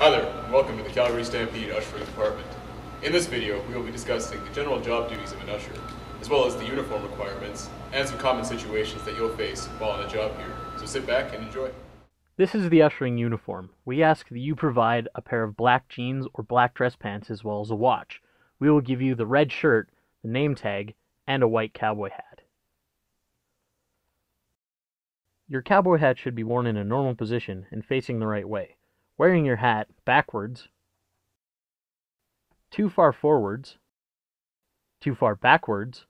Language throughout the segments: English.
Hi there, and welcome to the Calgary Stampede Ushering Department. In this video, we will be discussing the general job duties of an usher, as well as the uniform requirements, and some common situations that you'll face while on the job here. So sit back and enjoy. This is the ushering uniform. We ask that you provide a pair of black jeans or black dress pants as well as a watch. We will give you the red shirt, the name tag, and a white cowboy hat. Your cowboy hat should be worn in a normal position and facing the right way. Wearing your hat backwards, too far forwards, too far backwards,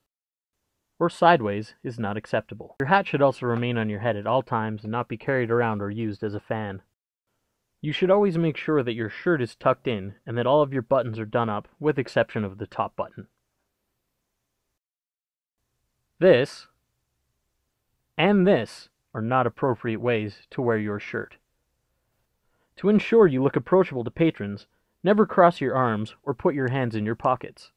or sideways is not acceptable. Your hat should also remain on your head at all times and not be carried around or used as a fan. You should always make sure that your shirt is tucked in and that all of your buttons are done up, with exception of the top button. This and this are not appropriate ways to wear your shirt. To ensure you look approachable to patrons, never cross your arms or put your hands in your pockets.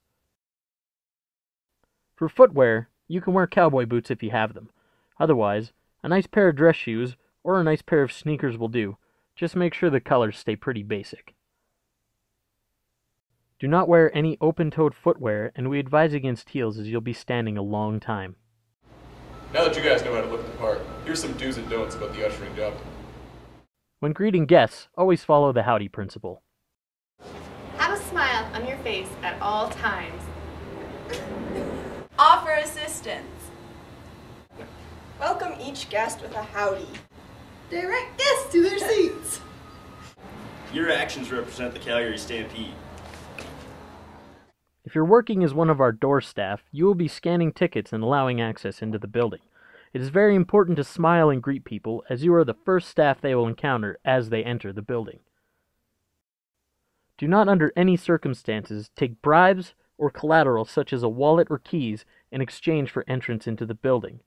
For footwear, you can wear cowboy boots if you have them. Otherwise, a nice pair of dress shoes or a nice pair of sneakers will do. Just make sure the colors stay pretty basic. Do not wear any open-toed footwear, and we advise against heels as you'll be standing a long time. Now that you guys know how to look the part, here's some do's and don'ts about the ushering job. When greeting guests, always follow the howdy principle. Have a smile on your face at all times. Offer assistance. Welcome each guest with a howdy. Direct guests to their seats. Your actions represent the Calgary Stampede. If you're working as one of our door staff, you will be scanning tickets and allowing access into the building. It is very important to smile and greet people, as you are the first staff they will encounter as they enter the building. Do not under any circumstances take bribes or collateral such as a wallet or keys in exchange for entrance into the building.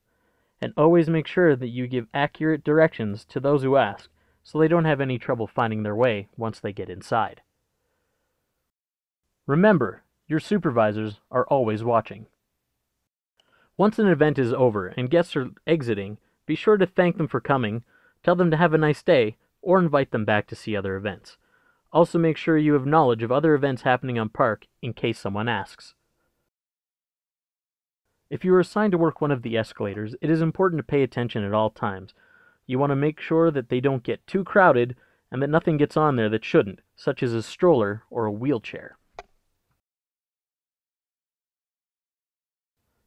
And always make sure that you give accurate directions to those who ask, so they don't have any trouble finding their way once they get inside. Remember, your supervisors are always watching. Once an event is over and guests are exiting, be sure to thank them for coming, tell them to have a nice day, or invite them back to see other events. Also make sure you have knowledge of other events happening on park in case someone asks. If you are assigned to work one of the escalators, it is important to pay attention at all times. You want to make sure that they don't get too crowded and that nothing gets on there that shouldn't, such as a stroller or a wheelchair.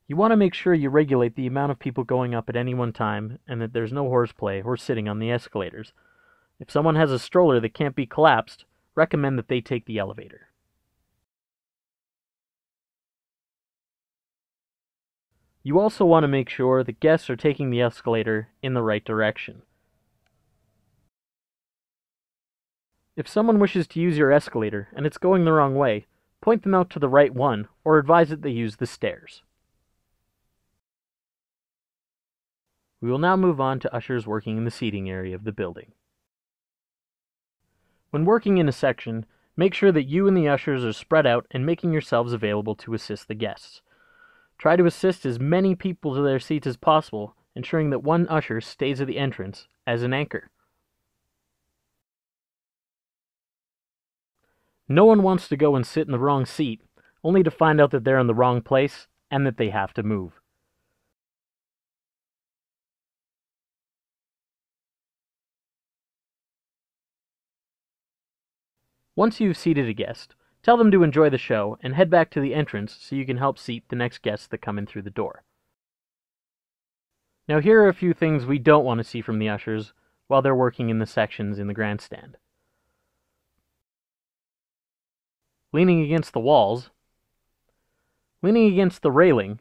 You want to make sure you regulate the amount of people going up at any one time and that there's no horseplay or sitting on the escalators. If someone has a stroller that can't be collapsed, recommend that they take the elevator. You also want to make sure that guests are taking the escalator in the right direction. If someone wishes to use your escalator and it's going the wrong way, point them out to the right one or advise that they use the stairs. We will now move on to ushers working in the seating area of the building. When working in a section, make sure that you and the ushers are spread out and making yourselves available to assist the guests. Try to assist as many people to their seats as possible, ensuring that one usher stays at the entrance as an anchor. No one wants to go and sit in the wrong seat, only to find out that they're in the wrong place and that they have to move. Once you've seated a guest, tell them to enjoy the show and head back to the entrance so you can help seat the next guests that come in through the door. Now here are a few things we don't want to see from the ushers while they're working in the sections in the grandstand. Leaning against the walls, leaning against the railing,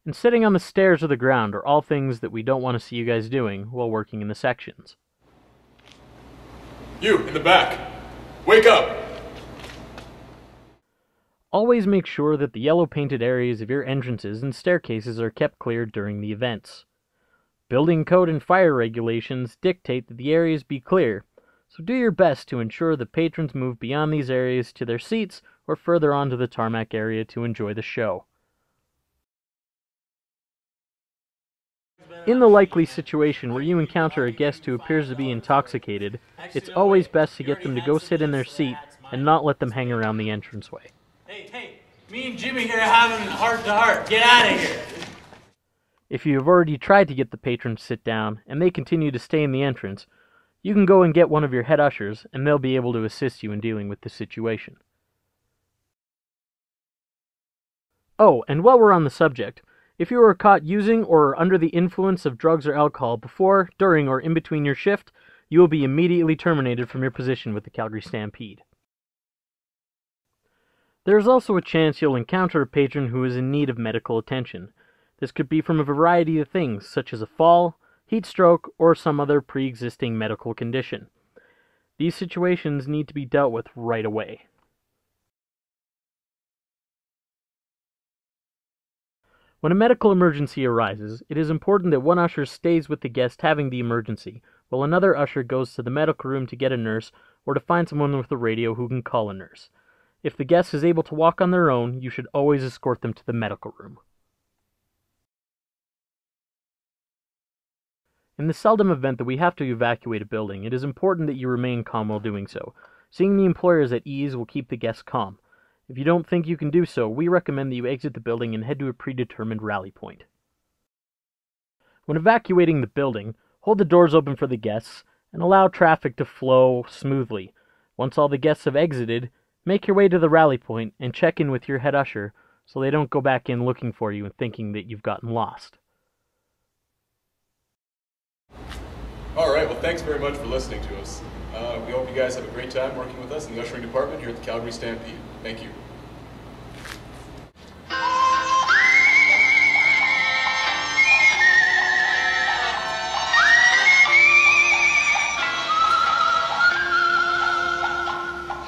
and sitting on the stairs or the ground are all things that we don't want to see you guys doing while working in the sections. You, in the back, wake up! Always make sure that the yellow painted areas of your entrances and staircases are kept clear during the events. Building code and fire regulations dictate that the areas be clear, so do your best to ensure the patrons move beyond these areas to their seats or further onto the tarmac area to enjoy the show. In the likely situation where you encounter a guest who appears to be intoxicated, it's always best to get them to go sit in their seat and not let them hang around the entranceway. Hey, me and Jimmy here are having heart-to-heart. Get out of here. If you have already tried to get the patrons to sit down and they continue to stay in the entrance, you can go and get one of your head ushers and they'll be able to assist you in dealing with the situation. Oh, and while we're on the subject, if you are caught using or are under the influence of drugs or alcohol before, during, or in between your shift, you will be immediately terminated from your position with the Calgary Stampede. There is also a chance you'll encounter a patron who is in need of medical attention. This could be from a variety of things, such as a fall, heat stroke, or some other pre-existing medical condition. These situations need to be dealt with right away. When a medical emergency arises, it is important that one usher stays with the guest having the emergency, while another usher goes to the medical room to get a nurse or to find someone with a radio who can call a nurse. If the guest is able to walk on their own, you should always escort them to the medical room. In the seldom event that we have to evacuate a building, it is important that you remain calm while doing so. Seeing the employers at ease will keep the guests calm. If you don't think you can do so, we recommend that you exit the building and head to a predetermined rally point. When evacuating the building, hold the doors open for the guests and allow traffic to flow smoothly. Once all the guests have exited, make your way to the rally point and check in with your head usher so they don't go back in looking for you and thinking that you've gotten lost. Alright, well thanks very much for listening to us. We hope you guys have a great time working with us in the ushering department here at the Calgary Stampede. Thank you.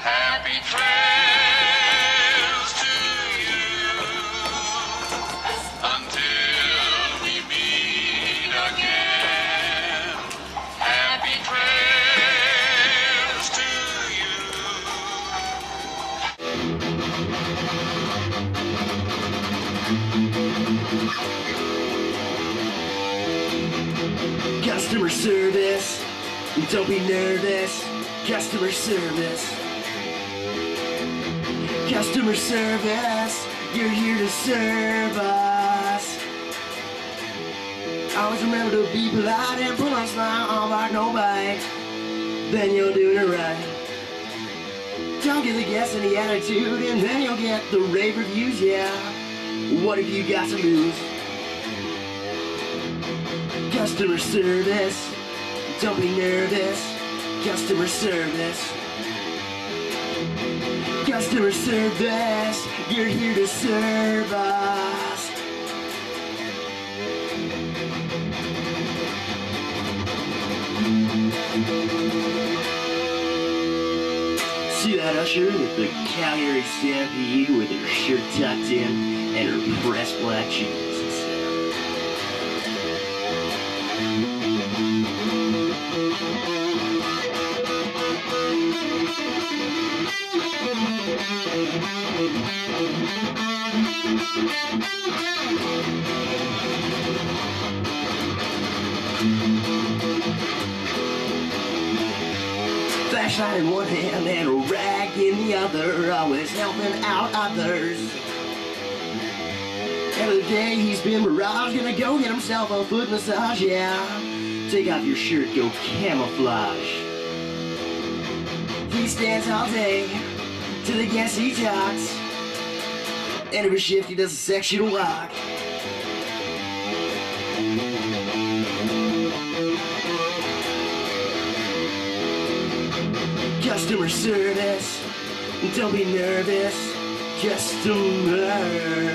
Happy trails to you until we meet again. Happy trails to you. Customer service, don't be nervous. Customer service. Customer service, you're here to serve us. Always remember to be polite and put on a smile, all bark, no bite. Then you're doing it right. Don't give the guests any attitude, and then you'll get the rave reviews, yeah. What have you got to lose? Customer service, don't be nervous. Customer service. Customer service, you're here to serve us. See that usher with the Calgary Stampede with her shirt tucked in and her pressed black jeans. Flashlight in one hand and a rag in the other, always helping out others. End of the day, he's been barraged, gonna go get himself a foot massage, yeah. Take off your shirt, go camouflage. He stands all day, to the guests he talks. End of his shift, he does a sexual walk. Customer service, don't be nervous. Customer,